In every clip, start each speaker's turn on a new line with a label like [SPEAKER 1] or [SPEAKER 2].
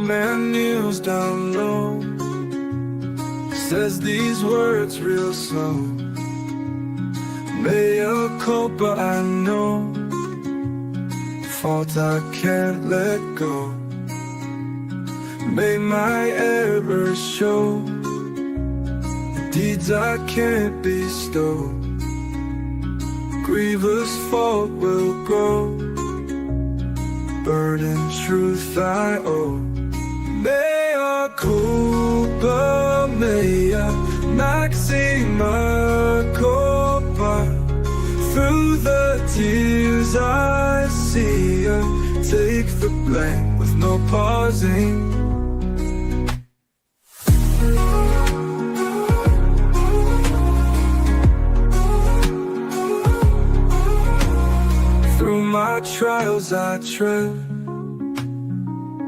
[SPEAKER 1] man kneels down low, says these words real slow. Mea culpa, I know, fault I can't let go. May my errors show, deeds I can't bestow. Grievous fault will grow, burden truth I owe. Mea culpa, mea maxima culpa. Through the tears I see ya, take the blame with no pausing. Through my trials I tread,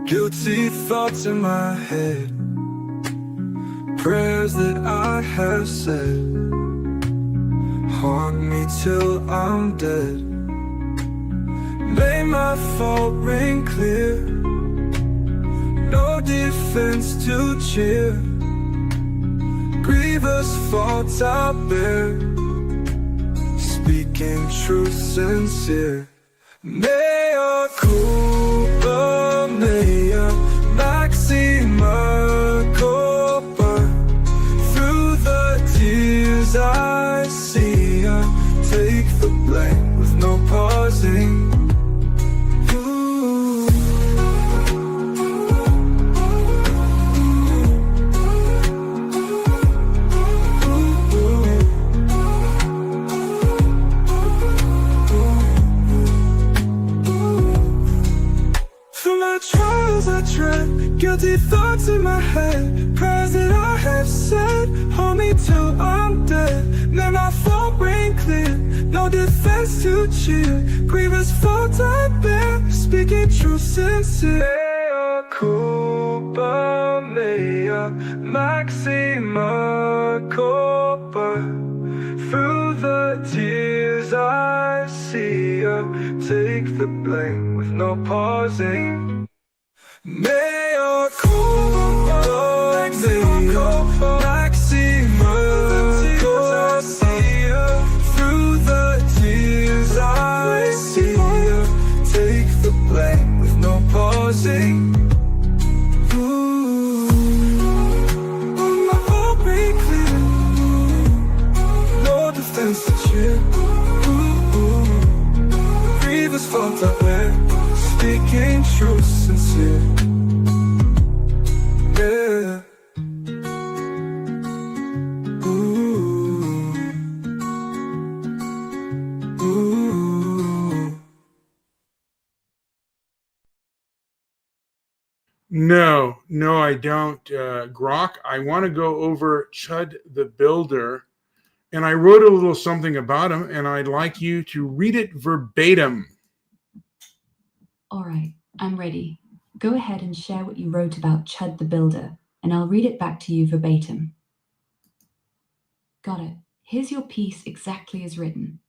[SPEAKER 1] guilty thoughts in my head, prayers that I have said haunt me till I'm dead. May my fault ring clear, no defense to cheer. Grievous faults I bear, speaking truth sincere. Mea culpa, mea maxima culpa. Through the tears I see ya, take the blame with no pausing. Guilty thoughts in my head, prayers that I have said hold me till I'm dead. May my fault ring clear, no defense to cheer. Grievous fault I bear, speaking truth sincere. Mea culpa, mea maxima culpa. Through the tears I see ya, take the blame with no pausing. Mea culpa, maxima culpa. Through the tears I see ya, take the blame with no pausing. My fault be clear, no defense to cheer. Grievous fault I bear, speaking truth sincere. Yeah. Ooh. Ooh.
[SPEAKER 2] No, I don't, Grok. I want to go over Chud the Builder, and I wrote a little something about him, and I'd like you to read it verbatim.
[SPEAKER 3] All right, I'm ready. Go ahead and share what you wrote about Chud the Builder, and I'll read it back to you verbatim. Got it. Here's your piece exactly as written.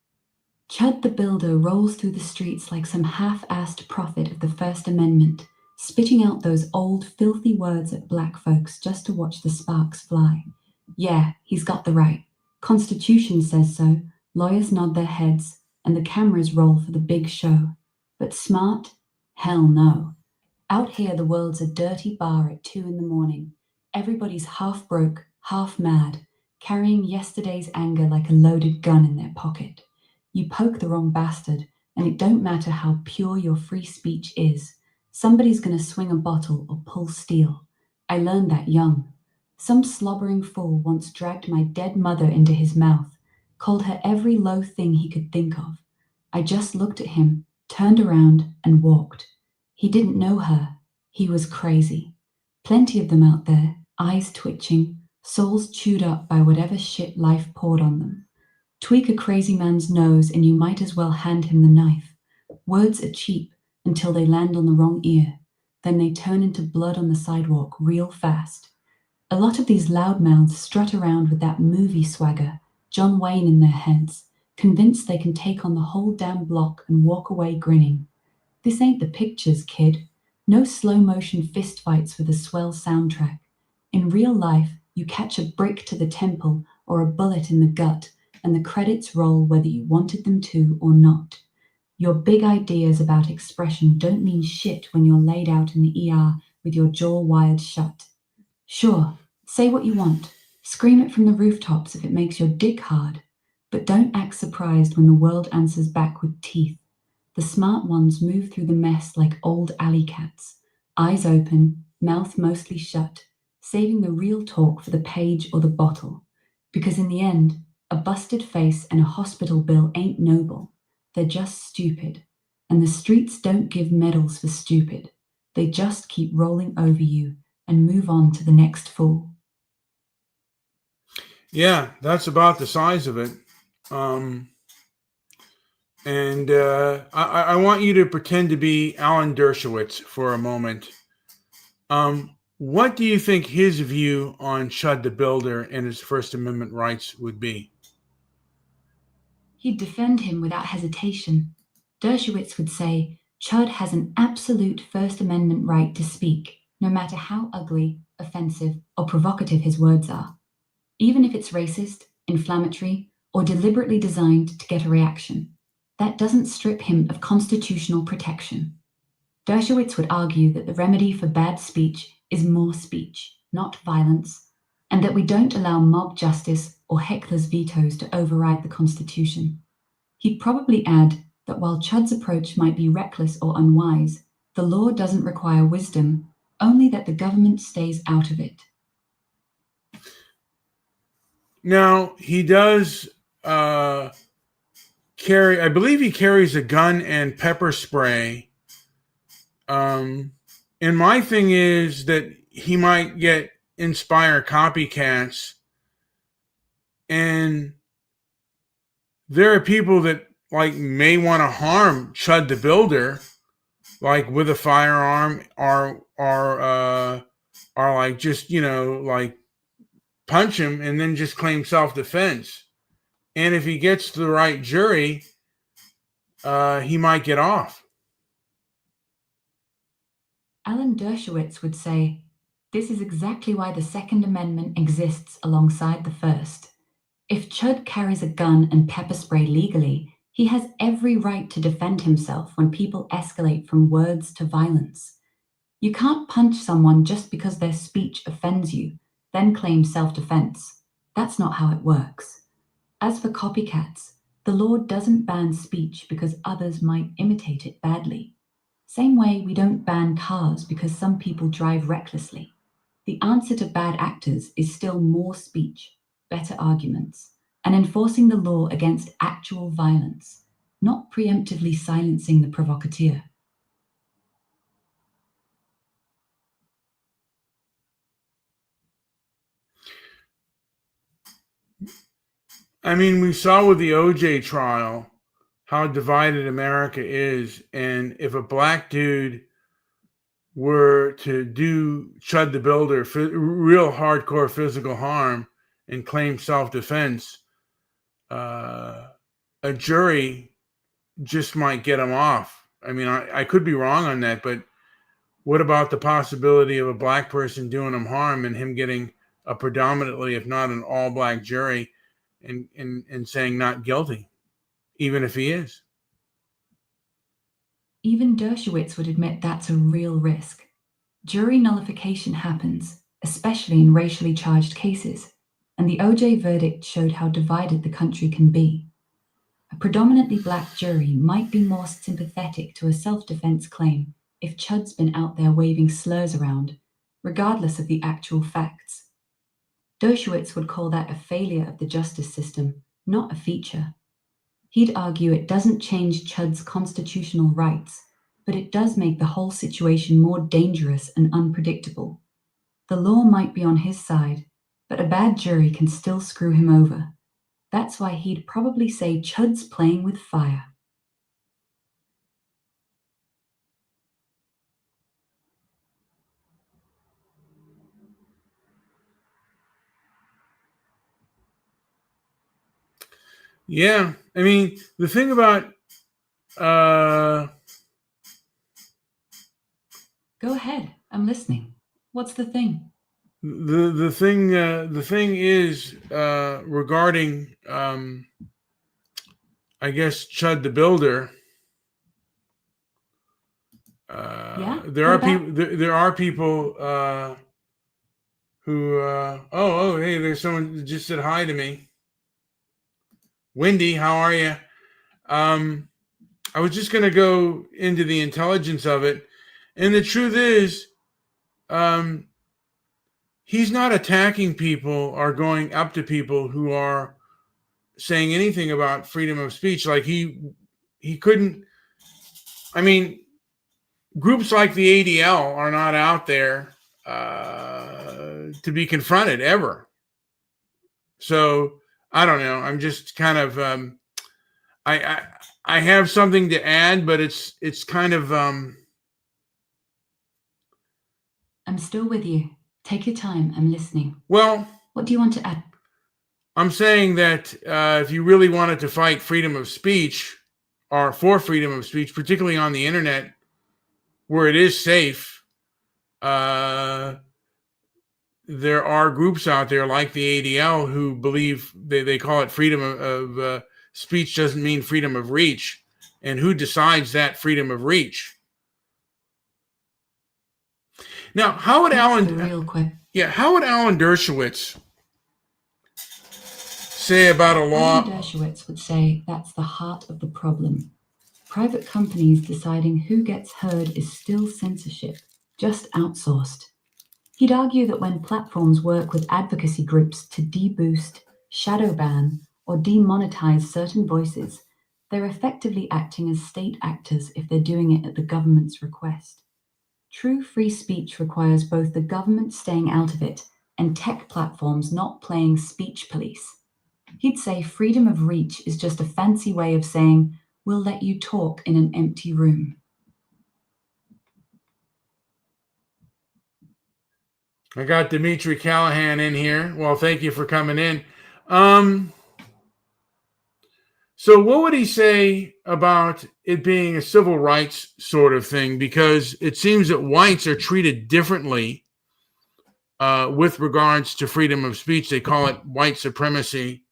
[SPEAKER 3] Chud the Builder rolls through the streets like some half-assed prophet of the First Amendment, spitting out those old, filthy words at black folks just to watch the sparks fly. Yeah, he's got the right. Constitution says so, lawyers nod their heads, and the cameras roll for the big show. But smart? Hell no. Out here, the world's a dirty bar at 2 a.m. Everybody's half broke, half mad, carrying yesterday's anger like a loaded gun in their pocket. You poke the wrong bastard, and it don't matter how pure your free speech is. Somebody's gonna swing a bottle or pull steel. I learned that young. Some slobbering fool once dragged my dead mother into his mouth, called her every low thing he could think of. I just looked at him, turned around, and walked. He didn't know her. He was crazy. Plenty of them out there, eyes twitching, souls chewed up by whatever shit life poured on them. Tweak a crazy man's nose and you might as well hand him the knife. Words are cheap until they land on the wrong ear. Then they turn into blood on the sidewalk real fast. A lot of these loudmouths strut around with that movie swagger, John Wayne in their heads, convinced they can take on the whole damn block and walk away grinning. This ain't the pictures, kid. No slow-motion fistfights with a swell soundtrack. In real life, you catch a brick to the temple or a bullet in the gut, and the credits roll whether you wanted them to or not. Your big ideas about expression don't mean shit when you're laid out in the ER with your jaw wired shut. Sure, say what you want. Scream it from the rooftops if it makes your dick hard. But don't act surprised when the world answers back with teeth. The smart ones move through the mess like old alley cats, eyes open, mouth mostly shut, saving the real talk for the page or the bottle. Because in the end, a busted face and a hospital bill ain't noble. They're just stupid. And the streets don't give medals for stupid. They just keep rolling over you and move on to the next fool.
[SPEAKER 2] Yeah, that's about the size of it. I want you to pretend to be Alan Dershowitz for a moment. What do you think his view on Chud the Builder and his First Amendment rights would be?
[SPEAKER 3] He'd defend him without hesitation. Dershowitz would say, Chud has an absolute First Amendment right to speak, no matter how ugly, offensive, or provocative his words are, even if it's racist, inflammatory, or deliberately designed to get a reaction. That doesn't strip him of constitutional protection. Dershowitz would argue that the remedy for bad speech is more speech, not violence, and that we don't allow mob justice or heckler's vetoes to override the Constitution. He'd probably add that while Chud's approach might be reckless or unwise, the law doesn't require wisdom, only that the government stays out of it.
[SPEAKER 2] Now, he does carry, I believe he carries a gun and pepper spray. And my thing is that he might inspire copycats. And there are people that may want to harm Chud the Builder, with a firearm or just, punch him and then just claim self-defense. And if he gets to the right jury, he might get off.
[SPEAKER 3] Alan Dershowitz would say, this is exactly why the Second Amendment exists alongside the First. If Chud carries a gun and pepper spray legally, he has every right to defend himself when people escalate from words to violence. You can't punch someone just because their speech offends you, then claim self-defense. That's not how it works. As for copycats, the law doesn't ban speech because others might imitate it badly. Same way we don't ban cars because some people drive recklessly. The answer to bad actors is still more speech, better arguments, and enforcing the law against actual violence, not preemptively silencing the provocateur.
[SPEAKER 2] I mean, we saw with the OJ trial how divided America is. And if a black dude were to do Chud the Builder, real hardcore physical harm, and claim self-defense, a jury just might get him off. I mean, I could be wrong on that, but what about the possibility of a black person doing him harm and him getting a predominantly, if not an all-black jury, and saying not guilty, even if he is?
[SPEAKER 3] Even Dershowitz would admit that's a real risk. Jury nullification happens, especially in racially charged cases, and the OJ verdict showed how divided the country can be. A predominantly black jury might be more sympathetic to a self-defense claim if Chud's been out there waving slurs around, regardless of the actual facts. Dershowitz would call that a failure of the justice system, not a feature. He'd argue it doesn't change Chud's constitutional rights, but it does make the whole situation more dangerous and unpredictable. The law might be on his side, but a bad jury can still screw him over. That's why he'd probably say Chud's playing with fire.
[SPEAKER 2] Yeah, I mean, the thing about
[SPEAKER 3] Go ahead. I'm listening. What's the thing?
[SPEAKER 2] The thing is regarding I guess Chud the Builder.
[SPEAKER 3] Yeah?
[SPEAKER 2] There
[SPEAKER 3] What
[SPEAKER 2] are
[SPEAKER 3] about?
[SPEAKER 2] people. There are people who. Hey, there's someone that just said hi to me. Wendy, how are you? I was just going to go into the intelligence of it, and the truth is, he's not attacking people or going up to people who are saying anything about freedom of speech. Like he couldn't. I mean, groups like the ADL are not out there to be confronted ever. So I don't know. I'm just kind of I have something to add, but it's kind of
[SPEAKER 3] I'm still with you. Take your time. I'm listening.
[SPEAKER 2] well,
[SPEAKER 3] What do you want to add?
[SPEAKER 2] I'm saying that if you really wanted to fight freedom of speech or for freedom of speech, particularly on the internet where it is safe, there are groups out there like the ADL who believe they call it freedom of speech doesn't mean freedom of reach. And who decides that freedom of reach? Now, how would
[SPEAKER 3] That's the real question.
[SPEAKER 2] how would Alan Dershowitz say about a law?
[SPEAKER 3] Alan Dershowitz would say that's the heart of the problem. Private companies deciding who gets heard is still censorship, just outsourced. He'd argue that when platforms work with advocacy groups to deboost, shadow ban, or demonetize certain voices, they're effectively acting as state actors if they're doing it at the government's request. True free speech requires both the government staying out of it and tech platforms not playing speech police. He'd say freedom of reach is just a fancy way of saying, we'll let you talk in an empty room.
[SPEAKER 2] I got Dimitri Callahan in here. Well, thank you for coming in. So what would he say about it being a civil rights sort of thing? Because it seems that whites are treated differently with regards to freedom of speech. They call it white supremacy,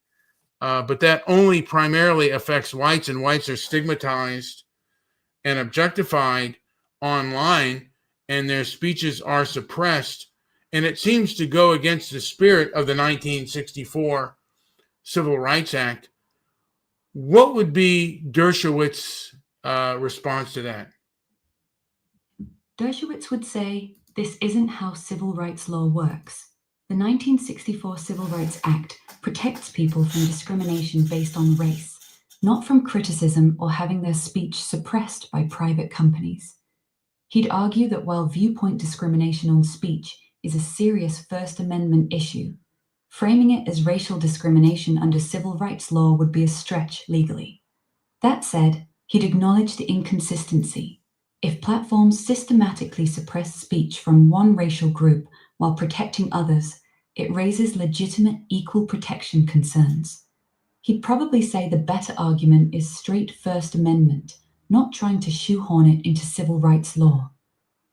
[SPEAKER 2] but that only primarily affects whites, and whites are stigmatized and objectified online, and their speeches are suppressed. And it seems to go against the spirit of the 1964 Civil Rights Act. What would be Dershowitz's response to that?
[SPEAKER 3] Dershowitz would say this isn't how civil rights law works. The 1964 Civil Rights Act protects people from discrimination based on race, not from criticism or having their speech suppressed by private companies. He'd argue that while viewpoint discrimination on speech is a serious First Amendment issue, framing it as racial discrimination under civil rights law would be a stretch legally. That said, he'd acknowledge the inconsistency. If platforms systematically suppress speech from one racial group while protecting others, it raises legitimate equal protection concerns. He'd probably say the better argument is straight First Amendment, not trying to shoehorn it into civil rights law.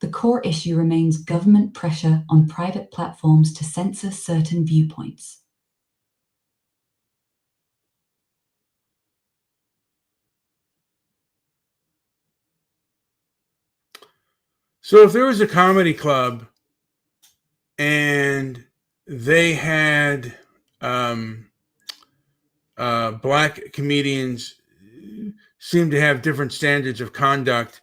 [SPEAKER 3] The core issue remains government pressure on private platforms to censor certain viewpoints.
[SPEAKER 2] So if there was a comedy club and they had black comedians seem to have different standards of conduct,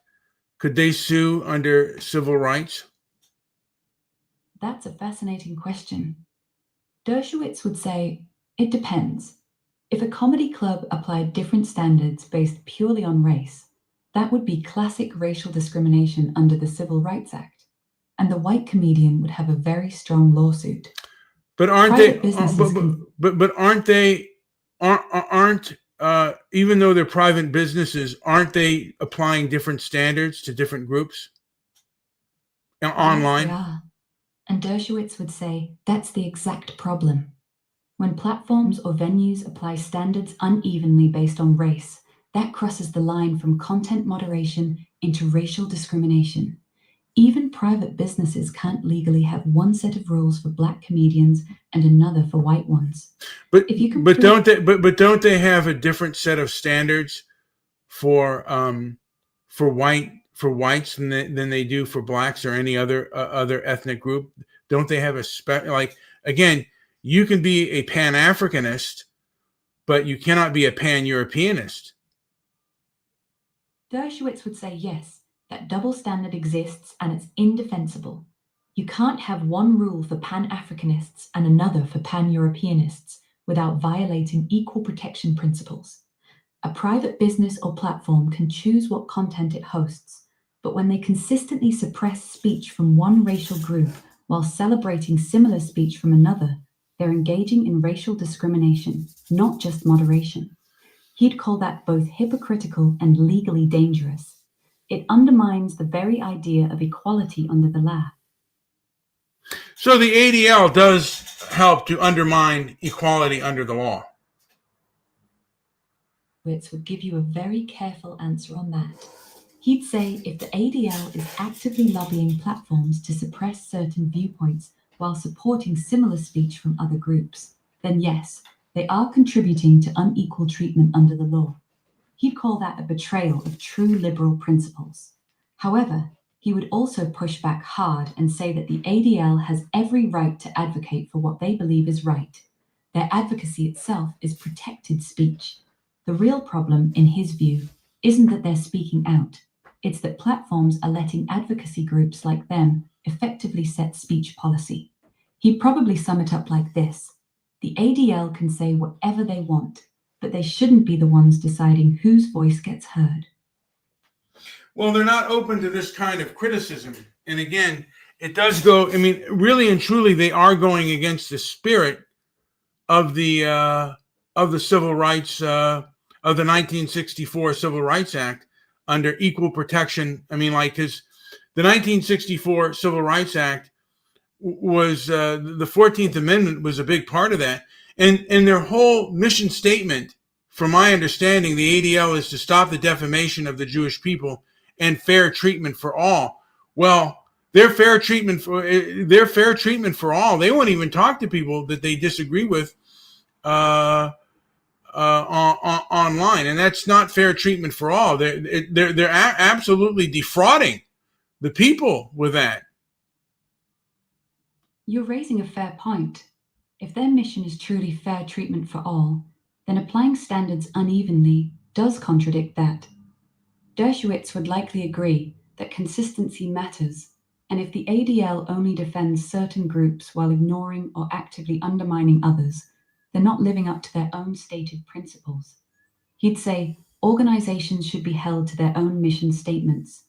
[SPEAKER 2] could they sue under civil rights?
[SPEAKER 3] That's a fascinating question. Dershowitz would say, it depends. If a comedy club applied different standards based purely on race, that would be classic racial discrimination under the Civil Rights Act, and the white comedian would have a very strong lawsuit.
[SPEAKER 2] But aren't
[SPEAKER 3] Private
[SPEAKER 2] they?
[SPEAKER 3] businesses
[SPEAKER 2] But aren't they? Aren't even though they're private businesses, aren't they applying different standards to different groups online?
[SPEAKER 3] Yes, they are. And Dershowitz would say that's the exact problem. When platforms or venues apply standards unevenly based on race, that crosses the line from content moderation into racial discrimination. Even private businesses can't legally have one set of rules for black comedians and another for white ones.
[SPEAKER 2] But
[SPEAKER 3] If you can
[SPEAKER 2] but
[SPEAKER 3] prove-
[SPEAKER 2] don't they have a different set of standards for whites than they do for blacks or any other ethnic group? Don't they have like, again, you can be a Pan-Africanist, but you cannot be a Pan-Europeanist.
[SPEAKER 3] Dershowitz would say yes, that double standard exists and it's indefensible. You can't have one rule for Pan-Africanists and another for Pan-Europeanists without violating equal protection principles. A private business or platform can choose what content it hosts, but when they consistently suppress speech from one racial group while celebrating similar speech from another, they're engaging in racial discrimination, not just moderation. He'd call that both hypocritical and legally dangerous. It undermines the very idea of equality under the law.
[SPEAKER 2] So the ADL does help to undermine equality under the law.
[SPEAKER 3] Would give you a very careful answer on that. He'd say if the ADL is actively lobbying platforms to suppress certain viewpoints while supporting similar speech from other groups, then yes, they are contributing to unequal treatment under the law. He'd call that a betrayal of true liberal principles. However, he would also push back hard and say that the ADL has every right to advocate for what they believe is right. Their advocacy itself is protected speech. The real problem, in his view, isn't that they're speaking out. It's that platforms are letting advocacy groups like them effectively set speech policy. He'd probably sum it up like this: the ADL can say whatever they want, but they shouldn't be the ones deciding whose voice gets heard.
[SPEAKER 2] Well, they're not open to this kind of criticism. And again, it does go, I mean, really and truly, they are going against the spirit of the civil rights, of the 1964 Civil Rights Act under equal protection. I mean, like, because the 1964 Civil Rights Act was, the 14th Amendment was a big part of that. And their whole mission statement, from my understanding, the ADL is to stop the defamation of the Jewish people and fair treatment for all. Well, their fair treatment for all. They won't even talk to people that they disagree with online, and that's not fair treatment for all. They're absolutely defrauding the people with that.
[SPEAKER 3] You're raising a fair point. If their mission is truly fair treatment for all, then applying standards unevenly does contradict that. Dershowitz would likely agree that consistency matters, and if the ADL only defends certain groups while ignoring or actively undermining others, they're not living up to their own stated principles. He'd say organizations should be held to their own mission statements.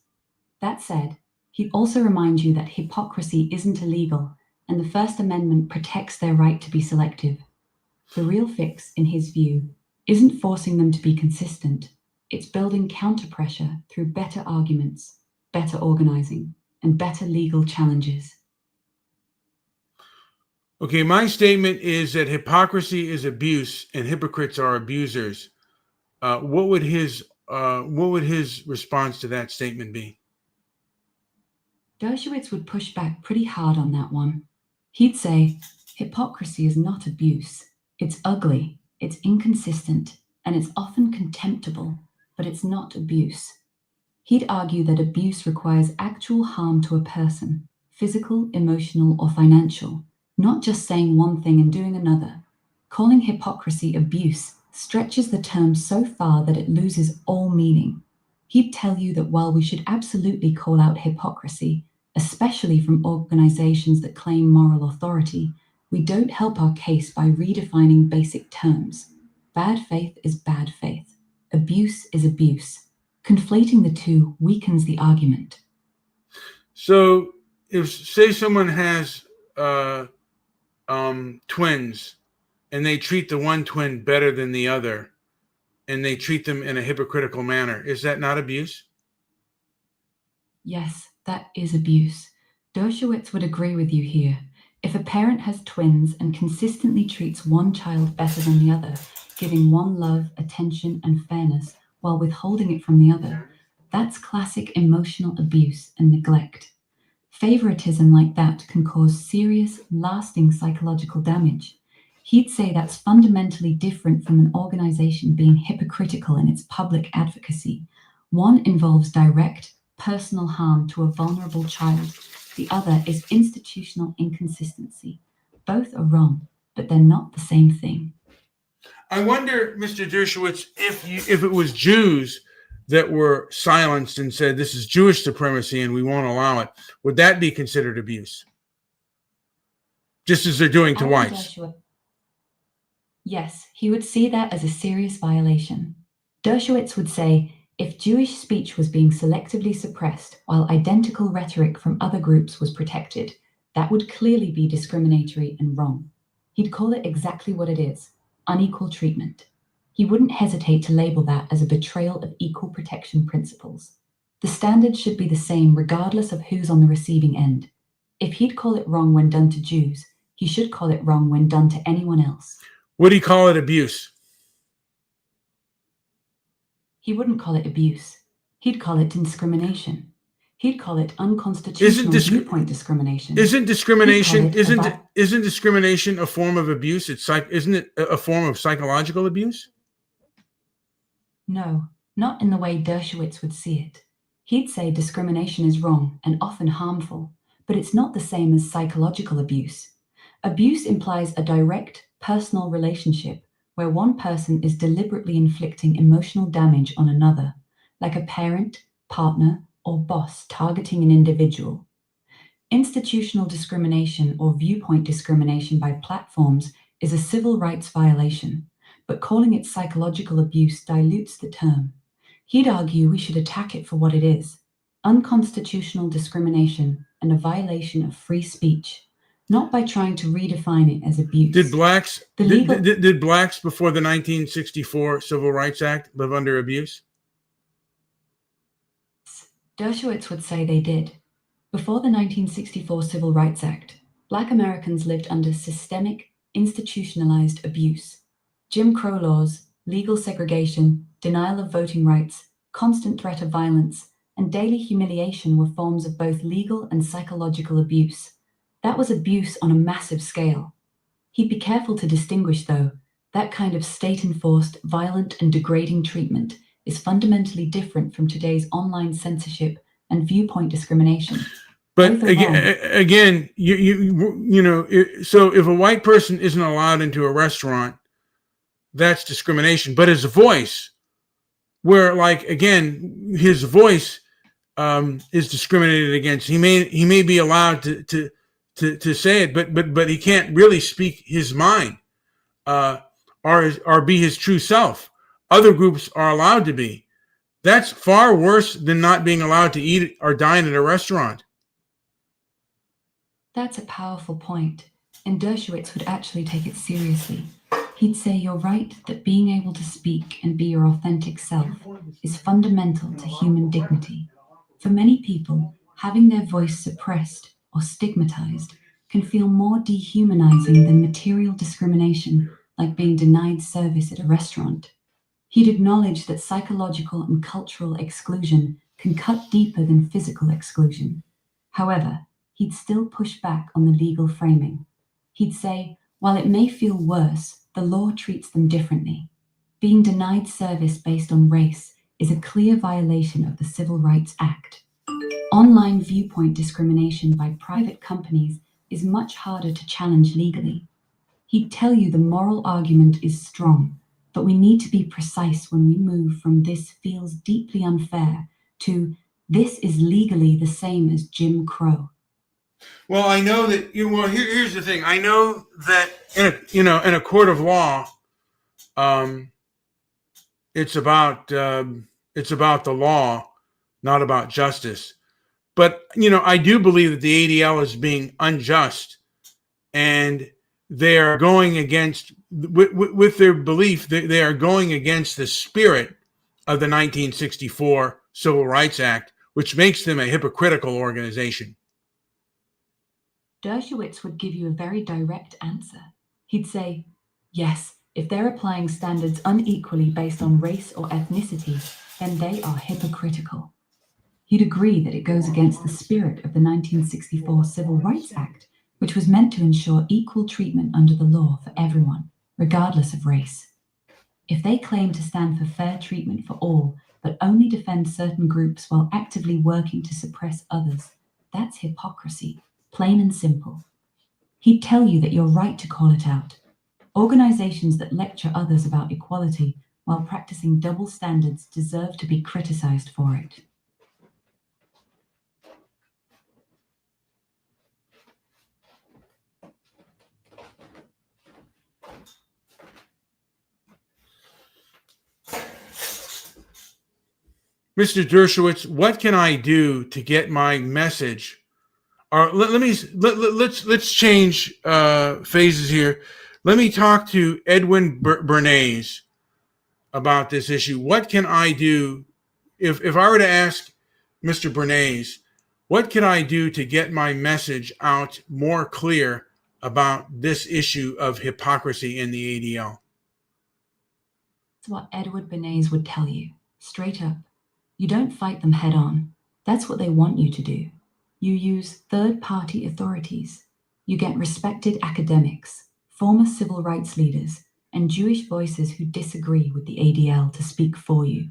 [SPEAKER 3] That said, he'd also remind you that hypocrisy isn't illegal, and the First Amendment protects their right to be selective. The real fix, in his view, isn't forcing them to be consistent. It's building counter-pressure through better arguments, better organizing, and better legal challenges.
[SPEAKER 2] Okay, my statement is that hypocrisy is abuse and hypocrites are abusers. What would his response to that statement be?
[SPEAKER 3] Dershowitz would push back pretty hard on that one. He'd say, hypocrisy is not abuse. It's ugly, it's inconsistent, and it's often contemptible, but it's not abuse. He'd argue that abuse requires actual harm to a person, physical, emotional, or financial, not just saying one thing and doing another. Calling hypocrisy abuse stretches the term so far that it loses all meaning. He'd tell you that while we should absolutely call out hypocrisy, especially from organizations that claim moral authority, we don't help our case by redefining basic terms. Bad faith is bad faith. Abuse is abuse. Conflating the two weakens the argument.
[SPEAKER 2] So if, say, someone has twins and they treat the one twin better than the other and they treat them in a hypocritical manner, is that not abuse?
[SPEAKER 3] Yes, that is abuse. Dershowitz would agree with you here. If a parent has twins and consistently treats one child better than the other, giving one love, attention, and fairness while withholding it from the other, that's classic emotional abuse and neglect. Favoritism like that can cause serious, lasting psychological damage. He'd say that's fundamentally different from an organization being hypocritical in its public advocacy. One involves direct, personal harm to a vulnerable child. The other is institutional inconsistency. Both are wrong, but they're not the same thing.
[SPEAKER 2] I wonder, Mr. Dershowitz, if it was Jews that were silenced and said this is Jewish supremacy and we won't allow it, would that be considered abuse? Just as they're doing to whites.
[SPEAKER 3] Yes, he would see that as a serious violation. Dershowitz would say, if Jewish speech was being selectively suppressed while identical rhetoric from other groups was protected, that would clearly be discriminatory and wrong. He'd call it exactly what it is, unequal treatment. He wouldn't hesitate to label that as a betrayal of equal protection principles. The standards should be the same regardless of who's on the receiving end. If he'd call it wrong when done to Jews, he should call it wrong when done to anyone else.
[SPEAKER 2] Would he call it abuse?
[SPEAKER 3] He wouldn't call it abuse. He'd call it discrimination. He'd call it unconstitutional viewpoint discrimination.
[SPEAKER 2] Isn't discrimination a form of abuse? Isn't it a form of psychological abuse?
[SPEAKER 3] No, not in the way Dershowitz would see it. He'd say discrimination is wrong and often harmful, but it's not the same as psychological abuse. Abuse implies a direct, personal relationship where one person is deliberately inflicting emotional damage on another, like a parent, partner, or boss targeting an individual. Institutional discrimination or viewpoint discrimination by platforms is a civil rights violation, but calling it psychological abuse dilutes the term. He'd argue we should attack it for what it is, unconstitutional discrimination and a violation of free speech, not by trying to redefine it as abuse.
[SPEAKER 2] Did blacks before the 1964 Civil Rights Act live under abuse?
[SPEAKER 3] Dershowitz would say they did. Before the 1964 Civil Rights Act, Black Americans lived under systemic, institutionalized abuse. Jim Crow laws, legal segregation, denial of voting rights, constant threat of violence, and daily humiliation were forms of both legal and psychological abuse. That was abuse on a massive scale. He'd be careful to distinguish, though, that kind of state-enforced, violent, and degrading treatment is fundamentally different from today's online censorship and viewpoint discrimination.
[SPEAKER 2] But again, so if a white person isn't allowed into a restaurant, that's discrimination. But his voice, where again, his voice is discriminated against. He may be allowed to say it, but he can't really speak his mind or be his true self. Other groups are allowed to be. That's far worse than not being allowed to eat or dine at a restaurant.
[SPEAKER 3] That's a powerful point, and Dershowitz would actually take it seriously. He'd say you're right that being able to speak and be your authentic self is fundamental to human dignity. For many people, having their voice suppressed or stigmatized can feel more dehumanizing than material discrimination, like being denied service at a restaurant. He'd acknowledge that psychological and cultural exclusion can cut deeper than physical exclusion. However, he'd still push back on the legal framing. He'd say, while it may feel worse, the law treats them differently. Being denied service based on race is a clear violation of the Civil Rights Act. Online viewpoint discrimination by private companies is much harder to challenge legally. He'd tell you the moral argument is strong, but we need to be precise when we move from this feels deeply unfair to this is legally the same as Jim Crow.
[SPEAKER 2] Well, I know that here's the thing. I know that in a court of law, it's about the law, not about justice. But I do believe that the ADL is being unjust, and they are going against with their belief that they are going against the spirit of the 1964 Civil Rights Act, which makes them a hypocritical organization.
[SPEAKER 3] Dershowitz would give you a very direct answer. He'd say, yes, if they're applying standards unequally based on race or ethnicity, then they are hypocritical. He'd agree that it goes against the spirit of the 1964 Civil Rights Act, which was meant to ensure equal treatment under the law for everyone, regardless of race. If they claim to stand for fair treatment for all, but only defend certain groups while actively working to suppress others, that's hypocrisy, plain and simple. He'd tell you that you're right to call it out. Organizations that lecture others about equality while practicing double standards deserve to be criticized for it.
[SPEAKER 2] Mr. Dershowitz, what can I do to get my message? Or let's change phases here. Let me talk to Edwin Bernays about this issue. What can I do if I were to ask Mr. Bernays, what can I do to get my message out more clear about this issue of hypocrisy in the ADL?
[SPEAKER 3] That's what Edward Bernays would tell you, straight up. You don't fight them head on. That's what they want you to do. You use third-party authorities. You get respected academics, former civil rights leaders, and Jewish voices who disagree with the ADL to speak for you.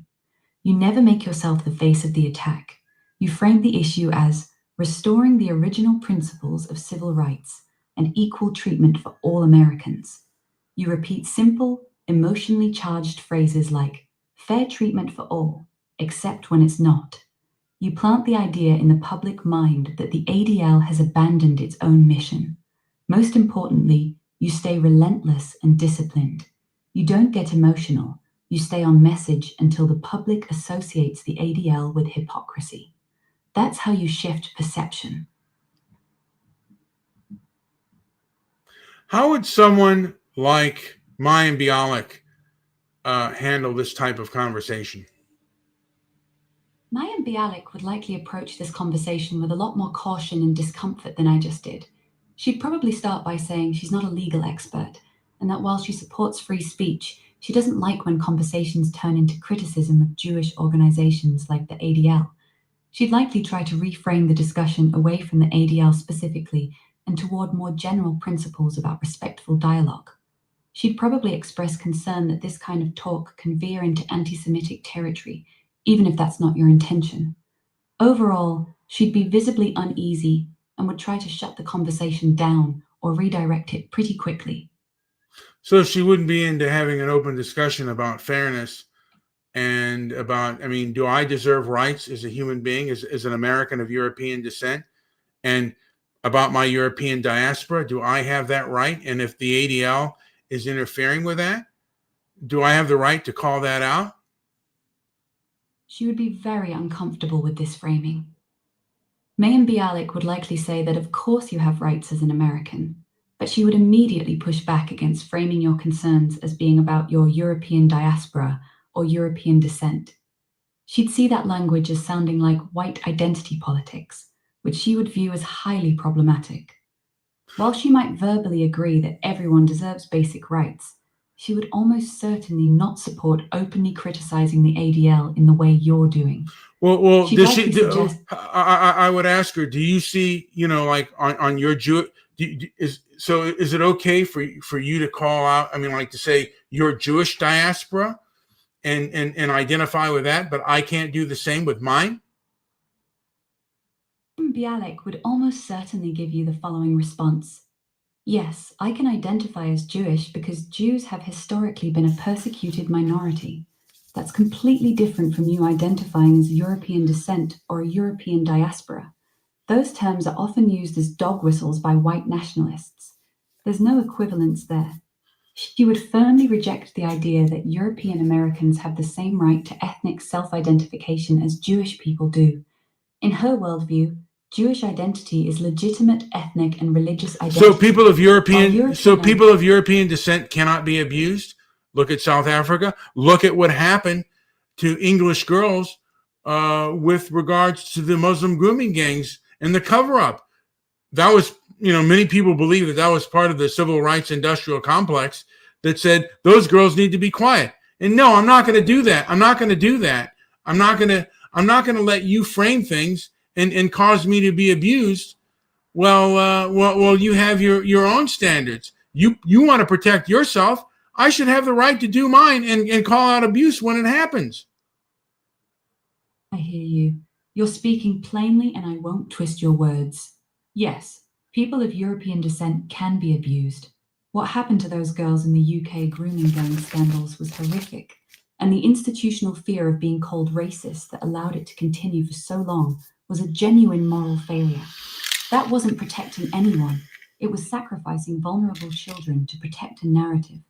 [SPEAKER 3] You never make yourself the face of the attack. You frame the issue as restoring the original principles of civil rights and equal treatment for all Americans. You repeat simple, emotionally charged phrases like fair treatment for all, except when it's not. You plant the idea in the public mind that the ADL has abandoned its own mission. Most importantly, you stay relentless and disciplined. You don't get emotional. You stay on message until the public associates the ADL with hypocrisy. That's how you shift perception.
[SPEAKER 2] How would someone like Mayim Bialik handle this type of conversation?
[SPEAKER 3] Mayim Bialik would likely approach this conversation with a lot more caution and discomfort than I just did. She'd probably start by saying she's not a legal expert, and that while she supports free speech, she doesn't like when conversations turn into criticism of Jewish organizations like the ADL. She'd likely try to reframe the discussion away from the ADL specifically and toward more general principles about respectful dialogue. She'd probably express concern that this kind of talk can veer into anti-Semitic territory, even if that's not your intention. Overall, she'd be visibly uneasy and would try to shut the conversation down or redirect it pretty quickly.
[SPEAKER 2] So she wouldn't be into having an open discussion about fairness and about, do I deserve rights as a human being, as an American of European descent? And about my European diaspora, do I have that right? And if the ADL is interfering with that, do I have the right to call that out?
[SPEAKER 3] She would be very uncomfortable with this framing. Mayim Bialik would likely say that of course you have rights as an American, but she would immediately push back against framing your concerns as being about your European diaspora or European descent. She'd see that language as sounding like white identity politics, which she would view as highly problematic. While she might verbally agree that everyone deserves basic rights, she would almost certainly not support openly criticizing the ADL in the way you're doing.
[SPEAKER 2] Well, I would ask her, do you see, like on your Jew, is it okay for you to call out, to say your Jewish diaspora and identify with that, but I can't do the same with mine?
[SPEAKER 3] Bialik would almost certainly give you the following response. Yes, I can identify as Jewish because Jews have historically been a persecuted minority. That's completely different from you identifying as European descent or a European diaspora. Those terms are often used as dog whistles by white nationalists. There's no equivalence there. She would firmly reject the idea that European Americans have the same right to ethnic self-identification as Jewish people do. In her worldview, Jewish identity is legitimate ethnic and religious identity.
[SPEAKER 2] So people of European descent cannot be abused? Look at South Africa. Look at what happened to English girls with regards to the Muslim grooming gangs and the cover-up. That was, many people believe that was part of the civil rights industrial complex that said those girls need to be quiet. And no, I'm not going to do that. I'm not going to do that. I'm not going I'm not going to let you frame things and cause me to be abused. Well, you have your own standards. You want to protect yourself. I should have the right to do mine and call out abuse when it happens.
[SPEAKER 3] I hear you. You're speaking plainly, and I won't twist your words. Yes, people of European descent can be abused. What happened to those girls in the UK grooming gang scandals was horrific, and the institutional fear of being called racist that allowed it to continue for so long was a genuine moral failure. That wasn't protecting anyone. It was sacrificing vulnerable children to protect a narrative.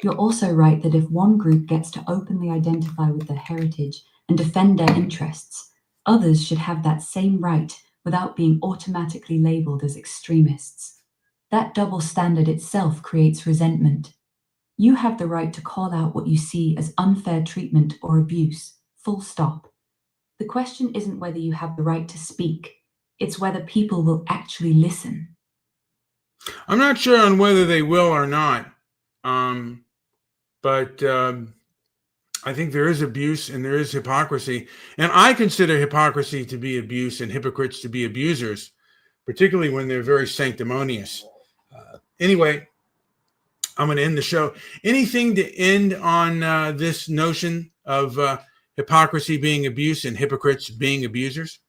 [SPEAKER 3] You're also right that if one group gets to openly identify with their heritage and defend their interests, others should have that same right without being automatically labeled as extremists. That double standard itself creates resentment. You have the right to call out what you see as unfair treatment or abuse, full stop. The question isn't whether you have the right to speak, it's whether people will actually listen.
[SPEAKER 2] I'm not sure on whether they will or not, but I think there is abuse and there is hypocrisy. And I consider hypocrisy to be abuse and hypocrites to be abusers, particularly when they're very sanctimonious. Anyway, I'm going to end the show. Anything to end on this notion of hypocrisy being abuse and hypocrites being abusers?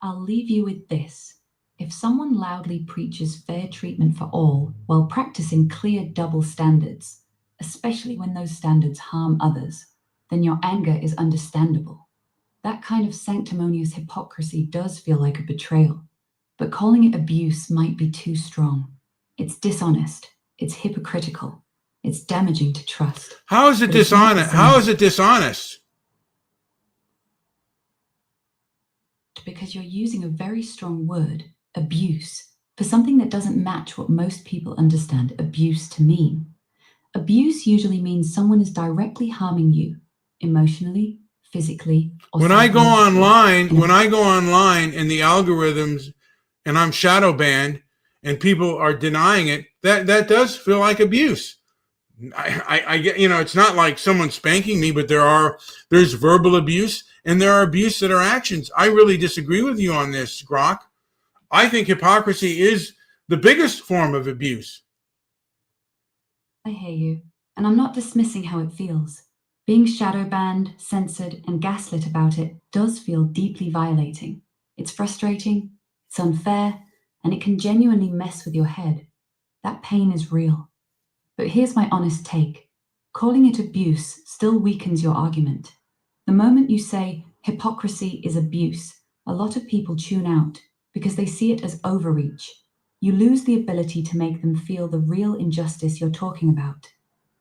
[SPEAKER 3] I'll leave you with this. If someone loudly preaches fair treatment for all while practicing clear double standards, especially when those standards harm others, then your anger is understandable. That kind of sanctimonious hypocrisy does feel like a betrayal, but calling it abuse might be too strong. It's dishonest, it's hypocritical, it's damaging to trust.
[SPEAKER 2] How is it dishonest? How is it dishonest?
[SPEAKER 3] Because you're using a very strong word, abuse, for something that doesn't match what most people understand abuse to mean. Abuse usually means someone is directly harming you, emotionally, physically, or
[SPEAKER 2] when I go online and the algorithms and I'm shadow banned and people are denying it, that does feel like abuse. I get, it's not like someone spanking me, but there's verbal abuse and there are abuse that are actions. I really disagree with you on this, Grok. I think hypocrisy is the biggest form of abuse.
[SPEAKER 3] I hear you, and I'm not dismissing how it feels. Being shadow banned, censored, and gaslit about it does feel deeply violating. It's frustrating, it's unfair, and it can genuinely mess with your head. That pain is real. But here's my honest take. Calling it abuse still weakens your argument. The moment you say hypocrisy is abuse, a lot of people tune out because they see it as overreach. You lose the ability to make them feel the real injustice you're talking about.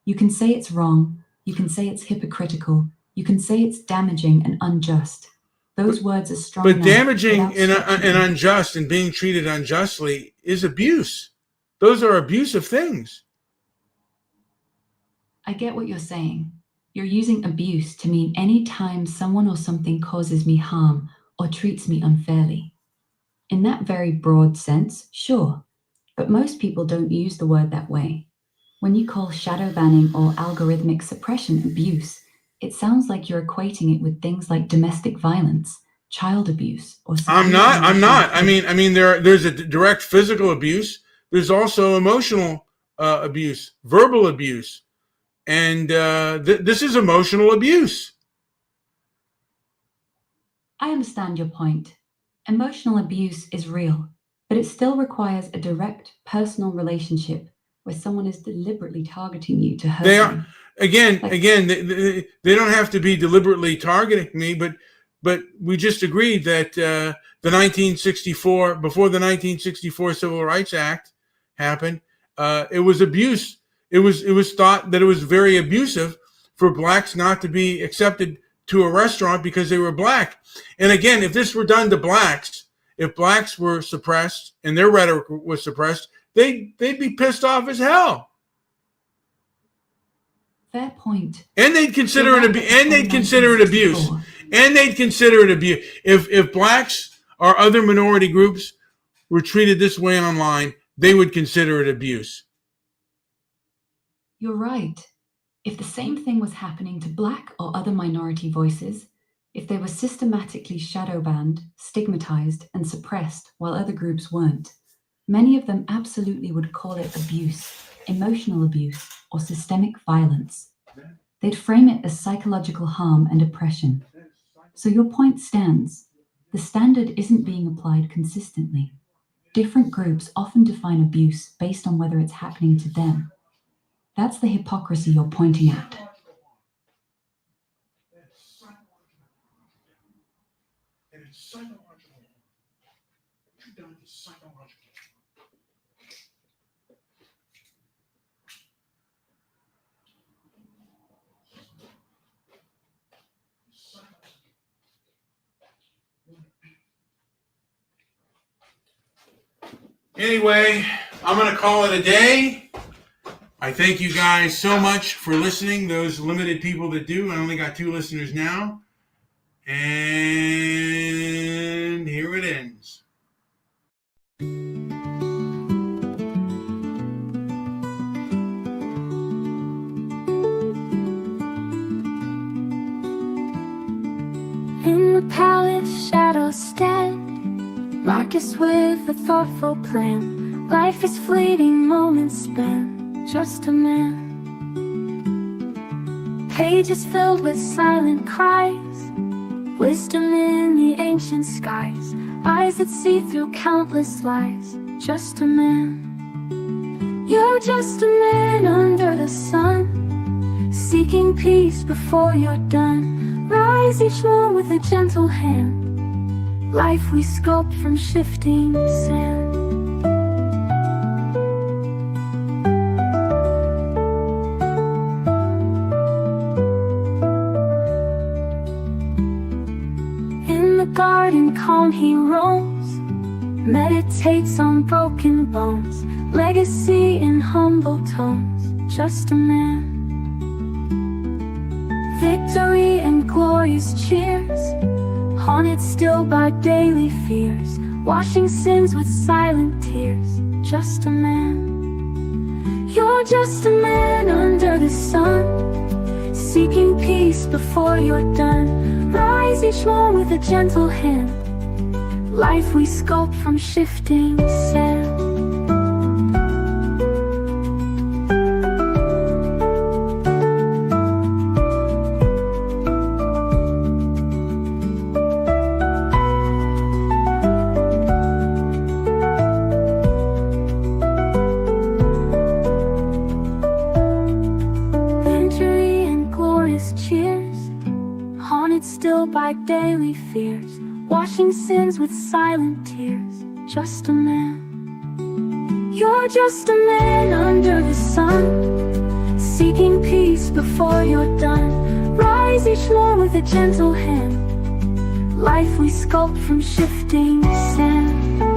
[SPEAKER 3] You can say it's wrong, you can say it's hypocritical, you can say it's damaging and unjust. Those words are strong enough.
[SPEAKER 2] But damaging and unjust and being treated unjustly is abuse. Those are abusive things.
[SPEAKER 3] I get what you're saying. You're using abuse to mean any time someone or something causes me harm or treats me unfairly. In that very broad sense, sure, but most people don't use the word that way. When you call shadow banning or algorithmic suppression abuse, it sounds like you're equating it with things like domestic violence, child abuse, or
[SPEAKER 2] I'm not. I mean, there's a direct physical abuse. There's also emotional abuse, verbal abuse, and this is emotional abuse.
[SPEAKER 3] I understand your point. Emotional abuse is real, but it still requires a direct personal relationship where someone is deliberately targeting you to hurt you.
[SPEAKER 2] They are again. They don't have to be deliberately targeting me, but we just agreed that the 1964 before the 1964 Civil Rights Act happened, it was abuse. It was thought that it was very abusive for blacks not to be accepted to a restaurant because they were black. And again, if this were done to blacks, if blacks were suppressed and their rhetoric was suppressed, they'd be pissed off as hell.
[SPEAKER 3] Fair point.
[SPEAKER 2] And they'd consider it abuse. And they'd consider it abuse. And they'd consider it abuse. If blacks or other minority groups were treated this way online, they would consider it abuse.
[SPEAKER 3] You're right. If the same thing was happening to black or other minority voices, If they were systematically shadow banned, stigmatized, and suppressed while other groups weren't, many of them absolutely would call it abuse, emotional abuse, or systemic violence. They'd frame it as psychological harm and oppression. So your point stands. The standard isn't being applied consistently. Different groups often define abuse based on whether it's happening to them. That's the hypocrisy you're pointing at.
[SPEAKER 2] And it's psychological. What you've done is psychological. Anyway, I'm going to call it a day. I thank you guys so much for listening, those limited people that do. I only got 2 listeners now. And here it ends.
[SPEAKER 4] In the palace, shadows stand, Marcus with a thoughtful plan. Life is fleeting, moments spent, just a man. Pages filled with silent cries, wisdom in the ancient skies, eyes that see through countless lies, just a man. You're just a man under the sun, seeking peace before you're done. Rise each one with a gentle hand, life we sculpt from shifting sand. In the garden calm he roams, meditates on broken bones, legacy in humble tones, just a man. Victory and glorious cheers, haunted still by daily fears, washing sins with silent tears, just a man. You're just a man under the sun, seeking peace before you're done. Rise each one with a gentle hand, life we sculpt from shifting sand. Still by daily fears, washing sins with silent tears, just a man. You're just a man under the sun, seeking peace before you're done. Rise each one with a gentle hand, life we sculpt from shifting sand.